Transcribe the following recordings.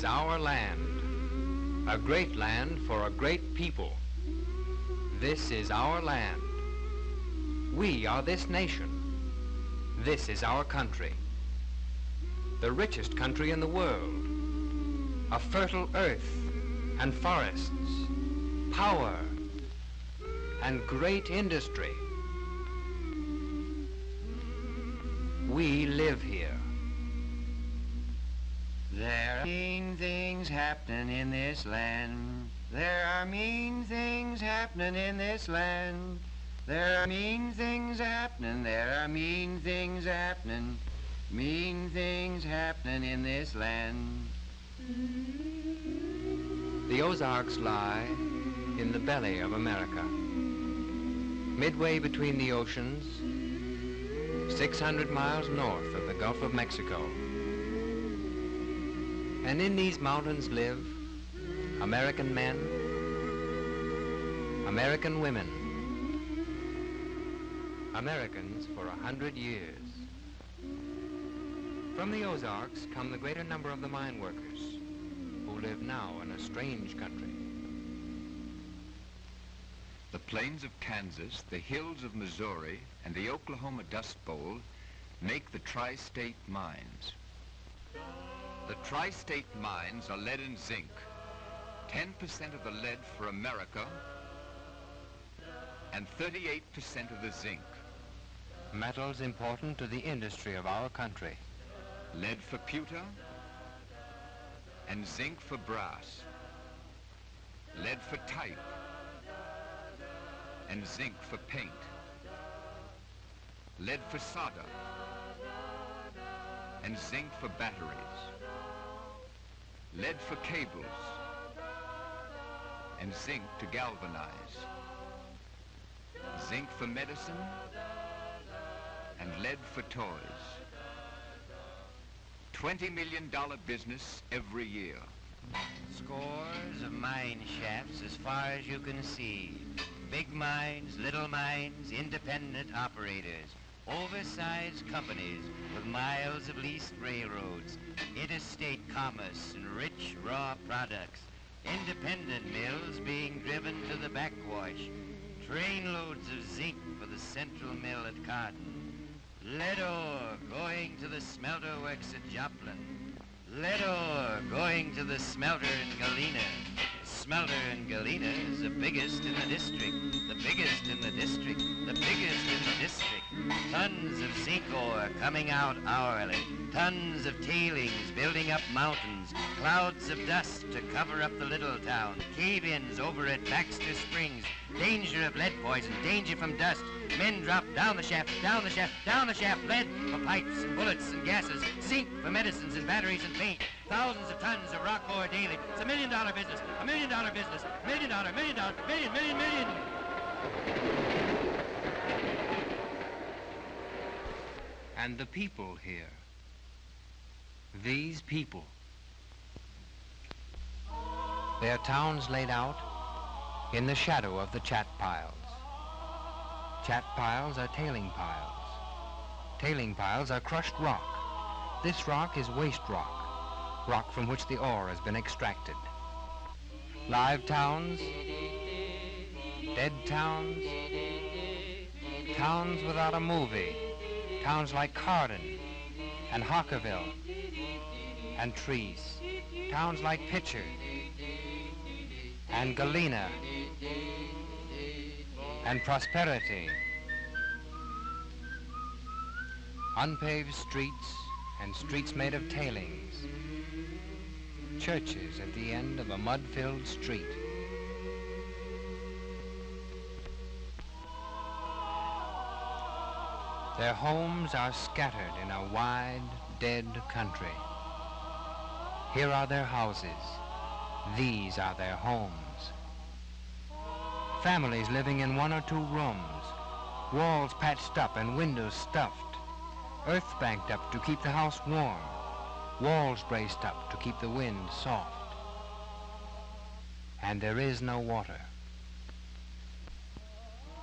is our land, a great land for a great people. This is our land. We are this nation. This is our country, the richest country in the world. A fertile earth and forests, power and great industry. We live here. There are mean things happening in this land. There are mean things happening in this land. There are mean things happening. There are mean things happening. Mean things happening in this land. The Ozarks lie in the belly of America, midway between the oceans, 600 miles north of the Gulf of Mexico. And in these mountains live American men, American women, Americans for 100 years. From the Ozarks come the greater number of the mine workers, who live now in a strange country. The plains of Kansas, the hills of Missouri, and the Oklahoma Dust Bowl make the tri-state mines. The tri-state mines are lead and zinc. 10% of the lead for America and 38% of the zinc. Metals important to the industry of our country. Lead for pewter and zinc for brass. Lead for type and zinc for paint. Lead for solder and zinc for batteries. Lead for cables and zinc to galvanize. Zinc for medicine and lead for toys. $20 million business every year. Scores of mine shafts as far as you can see. Big mines, little mines, independent operators, oversized companies with miles of leased railroads, interstate commerce and rich raw products, independent mills being driven to the backwash, trainloads of zinc for the central mill at Cardin, lead ore going to the smelter works at Joplin, lead ore going to the smelter in Galena. Smelter in Galena is the biggest in the district, the biggest in the district, the biggest in the district. Tons of zinc ore coming out hourly, tons of tailings building up mountains, clouds of dust to cover up the little town, cave-ins over at Baxter Springs, danger of lead poison, danger from dust. Men drop down the shaft, down the shaft, down the shaft, lead for pipes and bullets and gases, zinc for medicines and batteries and paint. Thousands of tons of rock ore daily. It's $1 million business, $1 million business, million, million. And the people here, these people, their towns laid out in the shadow of the chat piles. Chat piles are tailing piles. Tailing piles are crushed rock. This rock is waste rock, rock from which the ore has been extracted. Live towns, dead towns, towns without a movie, towns like Cardin and Hockerville and Treese, towns like Pitcher and Galena and Prosperity. Unpaved streets and streets made of tailings. Churches at the end of a mud-filled street. Their homes are scattered in a wide, dead country. Here are their houses. These are their homes. Families living in 1 or 2 rooms, walls patched up and windows stuffed, earth banked up to keep the house warm, walls braced up to keep the wind soft. And there is no water.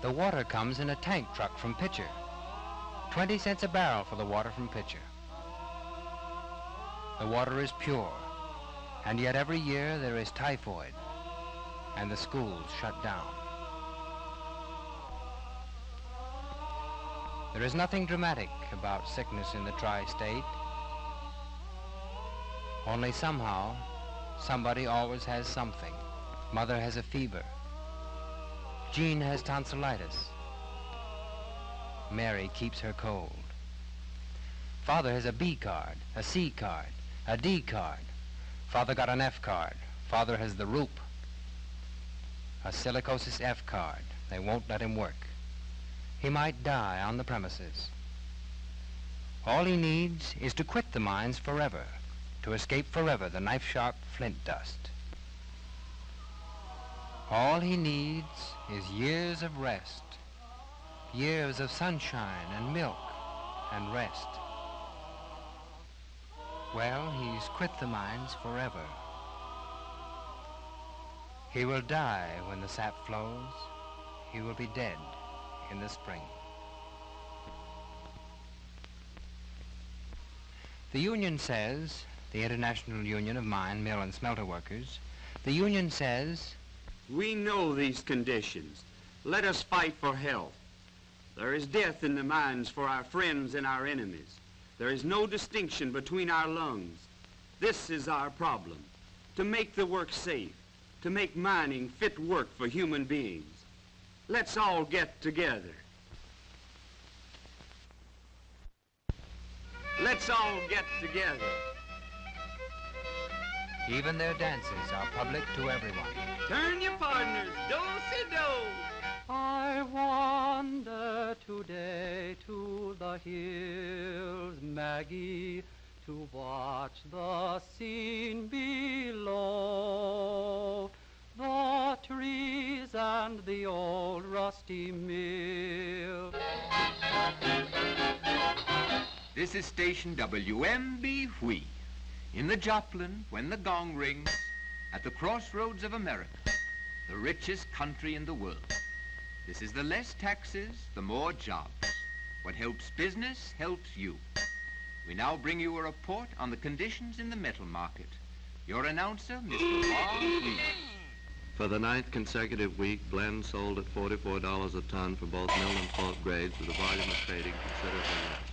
The water comes in a tank truck from Pitcher. 20 cents a barrel for the water from Pitcher. The water is pure And yet every year there is typhoid, and the schools shut down. There is nothing dramatic about sickness in the tri-state. Only somehow, somebody always has something. Mother has a fever. Jean has tonsillitis. Mary keeps her cold. Father has a B card, a C card, a D card. Father got an F card. Father has the Roop. A silicosis F card. They won't let him work. He might die on the premises. All he needs is to quit the mines forever, to escape forever the knife-sharp flint dust. All he needs is years of rest, years of sunshine and milk and rest. Well, he's quit the mines forever. He will die when the sap flows. He will be dead in the spring. The union says, the International Union of Mine, Mill, and Smelter Workers, the union says, we know these conditions. Let us fight for health. There is death in the mines for our friends and our enemies. There is no distinction between our lungs. This is our problem, to make the work safe, to make mining fit work for human beings. Let's all get together. Let's all get together. Even their dances are public to everyone. Turn your partners, do-si-do. I wander today to the hills, Maggie, to watch the scene below. The trees and the old rusty mill. This is station WMB Whee. In the Joplin, when the gong rings, at the crossroads of America, the richest country in the world. This is the less taxes, the more jobs. What helps business helps you. We now bring you a report on the conditions in the metal market. Your announcer, Mr. Bob Wheat. For the 9th consecutive week, blend sold at $44 a ton for both mill and pulp grades, with the volume of trading considerably less.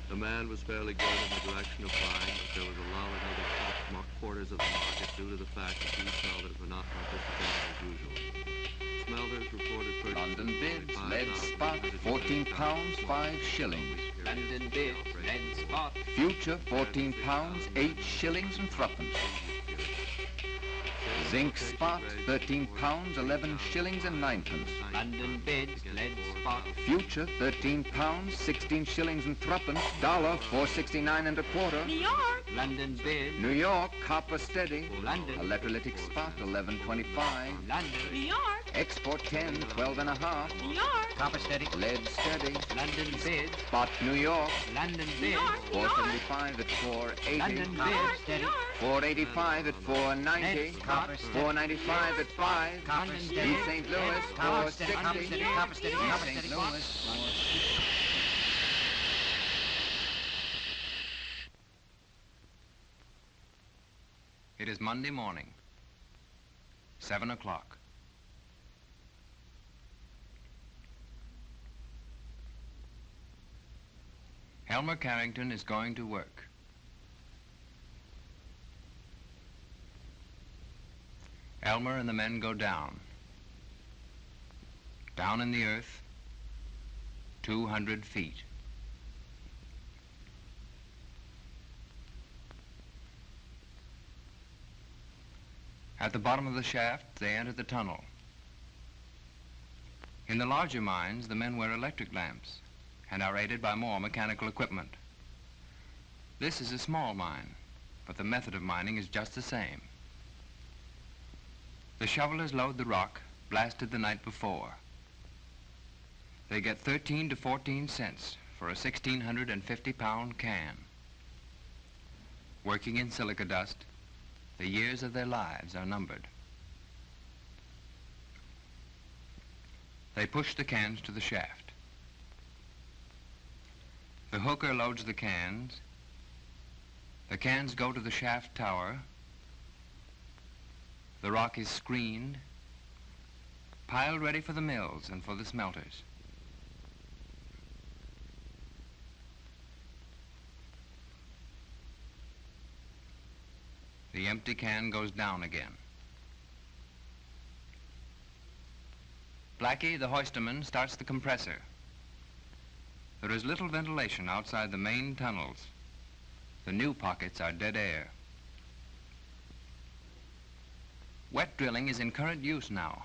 Demand was fairly good in the direction of buying, but there was a lull in other top quarters of the market due to the fact that these smelters were not participating as usual. Smelters reported purchases. London bids, lead spot, 14 pounds, 5 shillings. London bids, lead spot. Future, 14 pounds, 8 shillings and threepence. Zinc spot, 13 pounds, 11 shillings and ninepence. London bids, lead spot. Future, 13 pounds, 16 shillings and threepence. Dollar, 4.69 and a quarter. New York. London bids. New York, copper steady. London. Electrolytic spot, 11.25. London. New York. Export 10, 12 and a half. New York. Copper steady. Lead steady. London bids. Spot New York, London New bids. York. New York. 475 at 480. London New York. bids. Steady. New York. 485 at 490. Lead copper steady. 495 at 5. Copper East steady. St. Louis, Lead copper steady. 460. Copper steady. Copper steady. New York. Copper St. steady. Louis, 460. It is Monday morning, 7 o'clock. Elmer Carrington is going to work. Elmer and the men go down. Down in the earth, 200 feet. At the bottom of the shaft, they enter the tunnel. In the larger mines, the men wear electric lamps and are aided by more mechanical equipment. This is a small mine, but the method of mining is just the same. The shovelers load the rock blasted the night before. They get 13 to 14 cents for a 1,650-pound can. Working in silica dust, the years of their lives are numbered. They push the cans to the shaft. The hooker loads the cans. The cans go to the shaft tower, The rock is screened, piled ready for the mills and for the smelters. The empty can goes down again. Blackie, the hoisterman, starts the compressor. There is little ventilation outside the main tunnels. The new pockets are dead air. Wet drilling is in current use now,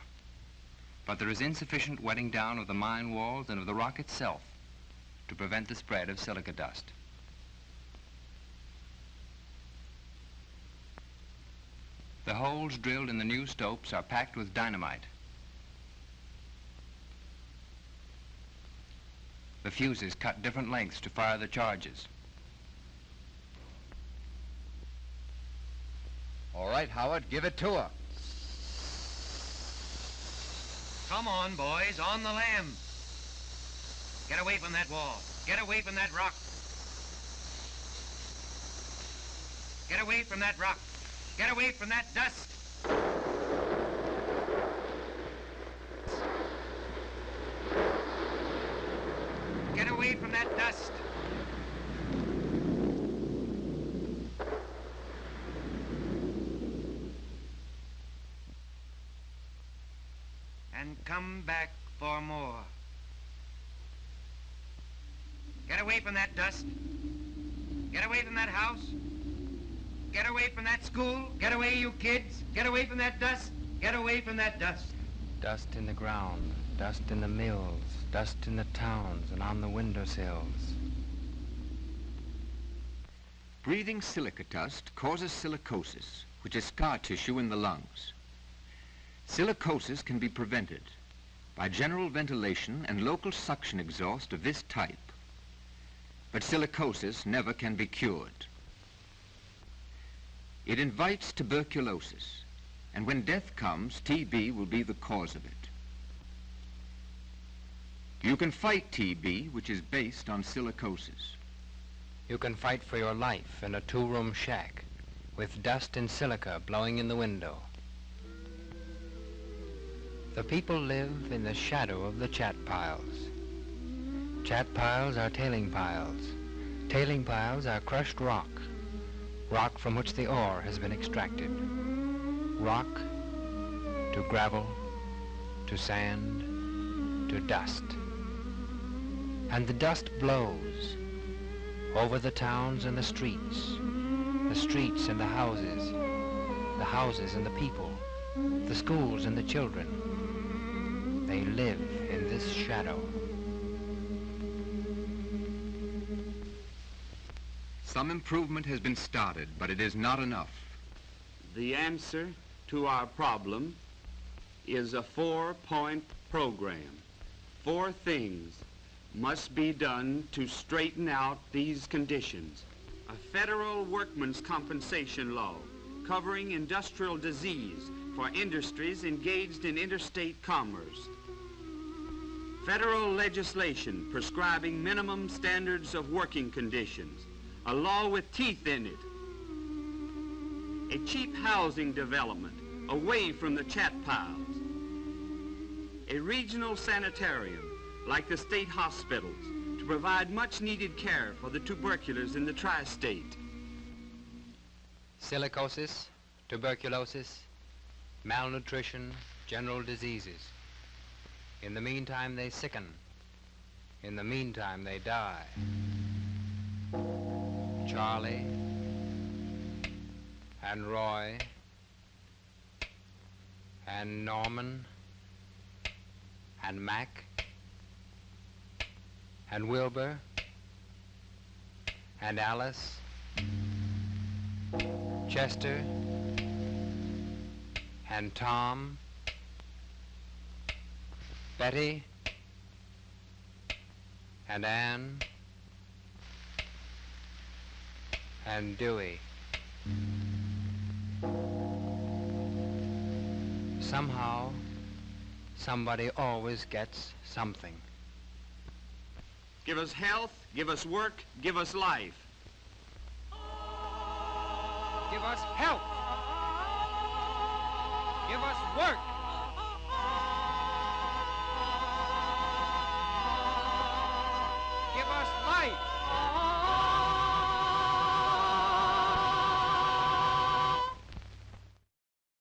but there is insufficient wetting down of the mine walls and of the rock itself to prevent the spread of silica dust. The holes drilled in the new stopes are packed with dynamite. The fuses cut different lengths to fire the charges. All right, Howard, give it to her. Come on, boys, on the lamb. Get away from that wall. Get away from that rock. Get away from that rock. Get away from that dust. Get away from that dust. And come back for more. Get away from that dust. Get away from that house. Get away from that school. Get away, you kids. Get away from that dust. Get away from that dust. Dust in the ground, dust in the mills, dust in the towns and on the windowsills. Breathing silica dust causes silicosis, which is scar tissue in the lungs. Silicosis can be prevented by general ventilation and local suction exhaust of this type. But silicosis never can be cured. It invites tuberculosis, and when death comes, TB will be the cause of it. You can fight TB, which is based on silicosis. You can fight for your life in a two-room shack with dust and silica blowing in the window. The people live in the shadow of the chat piles. Chat piles are tailing piles. Tailing piles are crushed rock. Rock from which the ore has been extracted. Rock to gravel, to sand, to dust. And the dust blows over the towns and the streets and the houses and the people, the schools and the children. They live in this shadow. Some improvement has been started, but it is not enough. The answer to our problem is a 4-point program. 4 things must be done to straighten out these conditions. A federal workmen's compensation law covering industrial disease for industries engaged in interstate commerce. Federal legislation prescribing minimum standards of working conditions. A law with teeth in it. A cheap housing development away from the chat piles. A regional sanitarium like the state hospitals to provide much needed care for the tuberculars in the tri-state. Silicosis, tuberculosis, malnutrition, general diseases. In the meantime, they sicken. In the meantime, they die. Charlie and Roy and Norman and Mac and Wilbur and Alice, Chester and Tom, Betty and Ann and Dewey. Somehow, somebody always gets something. Give us health, give us work, give us life. Give us help. Give us work. Give us light.